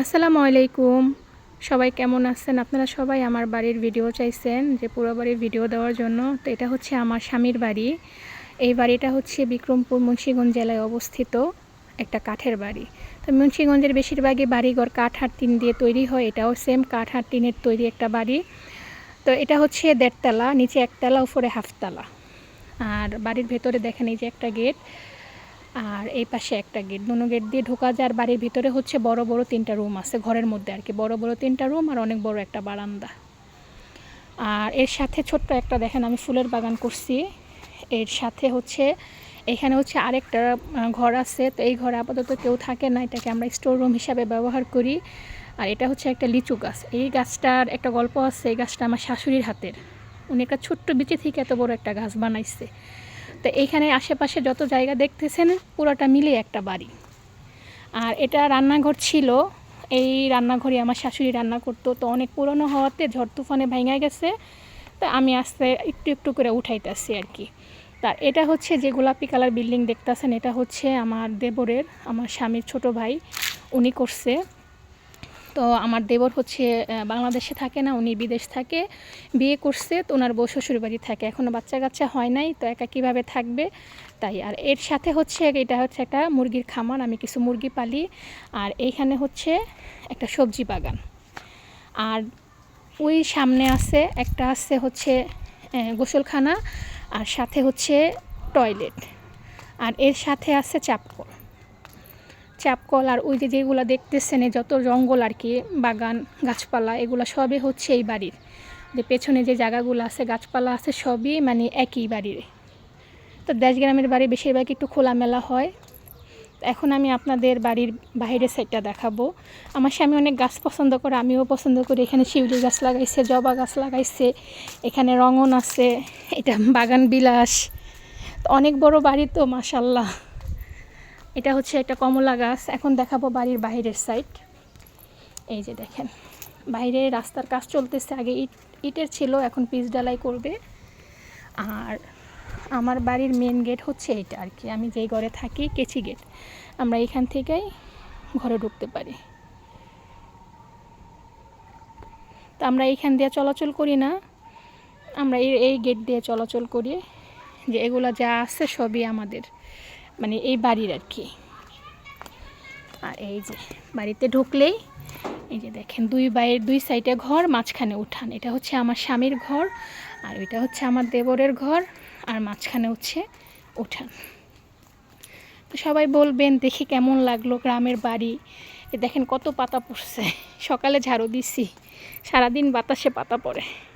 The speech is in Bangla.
আসসালামু আলাইকুম। সবাই কেমন আছেন? আপনারা সবাই আমার বাড়ির ভিডিও চাইছেন যে পুরো বাড়ির ভিডিও দেওয়ার জন্য। তো এটা হচ্ছে আমার স্বামীর বাড়ি। এই বাড়িটা হচ্ছে বিক্রমপুর মুন্সিগঞ্জ জেলায় অবস্থিত একটা কাঠের বাড়ি। তো মুন্সিগঞ্জের বেশিরভাগই বাড়িঘর কাঠ আর টিন দিয়ে তৈরি হয়। এটাও সেম কাঠ আর টিনের তৈরি একটা বাড়ি। তো এটা হচ্ছে ১.৫ তলা, নিচে ১ তলা, উপরে হাফ তলা। আর বাড়ির ভেতরে দেখেন এই যে একটা গেট, আর এই পাশে একটা গেট, দুনো গেট দিয়ে ঢোকা যায়। আর বাড়ির ভিতরে হচ্ছে বড় বড় ৩টা রুম আছে ঘরের মধ্যে আর কি, বড় বড় ৩টা রুম আর অনেক বড় একটা বারান্দা। আর এর সাথে ছোট্ট একটা দেখেন আমি ফুলের বাগান করছি। এর সাথে হচ্ছে এখানে হচ্ছে আরেকটা ঘর আছে। তো এই ঘরে আপাতত কেউ থাকে না, এটাকে আমরা স্টোর রুম হিসাবে ব্যবহার করি। আর এটা হচ্ছে একটা লিচু গাছ। এই গাছটার একটা গল্প আছে। এই গাছটা আমার শাশুড়ির হাতের, উনি একটা ছোট্ট বিচি থেকে এত বড় একটা গাছ বানাইছে। তো এইখানে আশেপাশে যত জায়গা দেখতেছেন পুরোটা মিলে একটা বাড়ি। আর এটা রান্নাঘর ছিল। এই রান্নাঘরে আমার শাশুড়ি রান্না করতো। তো অনেক পুরনো হওয়াতে ঝড় তুফানে ভেঙে গেছে। তো আমি আস্তে একটু একটু করে উঠাইতেছি আর কি। তা এটা হচ্ছে যে গোলাপি কালার বিল্ডিং দেখতেছেন, এটা হচ্ছে আমার দেবরের, আমার স্বামীর ছোট ভাই, উনি করছে। তো আমার দেবর হচ্ছে বাংলাদেশে থাকে না, উনি বিদেশ থাকে, বিয়ে করছে। তো ওনার বউ শ্বশুর বাড়ি থাকে, এখনও বাচ্চা কাচ্চা হয় নাই, তো একা কীভাবে থাকবে তাই। আর এর সাথে হচ্ছে এটা হচ্ছে একটা মুরগির খামার, আমি কিছু মুরগি পালি। আর এইখানে হচ্ছে একটা সবজি বাগান। আর ওই সামনে আছে একটা আছে হচ্ছে গোসলখানা, আর সাথে হচ্ছে টয়লেট। আর এর সাথে আছে চাপকল। আর ওই যে যেগুলো দেখতেছেন যত জঙ্গল আর কি, বাগান গাছপালা, এগুলো সবই হচ্ছে এই বাড়ির। যে পেছনে যে জায়গাগুলো আছে গাছপালা আছে সবই মানে একই বাড়ির। তো দেশ গ্রামের বাড়ি বেশিরভাগ একটু খোলামেলা হয়। এখন আমি আপনাদের বাড়ির বাইরের সাইডটা দেখাবো। আমার স্বামী অনেক গাছ পছন্দ করে, আমিও পছন্দ করি। এখানে শিউলি গাছ লাগাইছে, জবা গাছ লাগাইছে, এখানে রঙন আছে, এটা বাগান বিলাস। অনেক বড় বাড়ি তো মাশাল্লাহ। এটা হচ্ছে একটা কমলা গাছ। এখন দেখাবো বাড়ির বাইরের সাইড। এই যে দেখেন বাইরে রাস্তার কাজ চলতেছে, আগে ইটের ছিল, এখন পিচ ঢালাই করবে। আর আমার বাড়ির মেন গেট হচ্ছে এটা আর কি, আমি যেই ঘরে থাকি কেচি গেট, আমরা এখান থেকেই ঘরে ঢুকতে পারি। তো আমরা এইখান দিয়ে চলাচল করি না, আমরা এই গেট দিয়ে চলাচল করি। যে এগুলো যা আছে সবই আমাদের মানে এই বাড়ির আর কি। আর এই যে বাড়িতে ঢুকলেই এই যে দেখেন দুই সাইডে ঘর, মাঝখানে উঠান। এটা হচ্ছে আমার স্বামীর ঘর, আর এটা হচ্ছে আমার দেবরের ঘর, আর মাঝখানে হচ্ছে উঠান। তো সবাই বলবেন দেখি কেমন লাগলো গ্রামের বাড়ি। দেখেন কত পাতা পড়ছে, সকালে ঝাড়ু দিছি, সারাদিন বাতাসে পাতা পড়ে।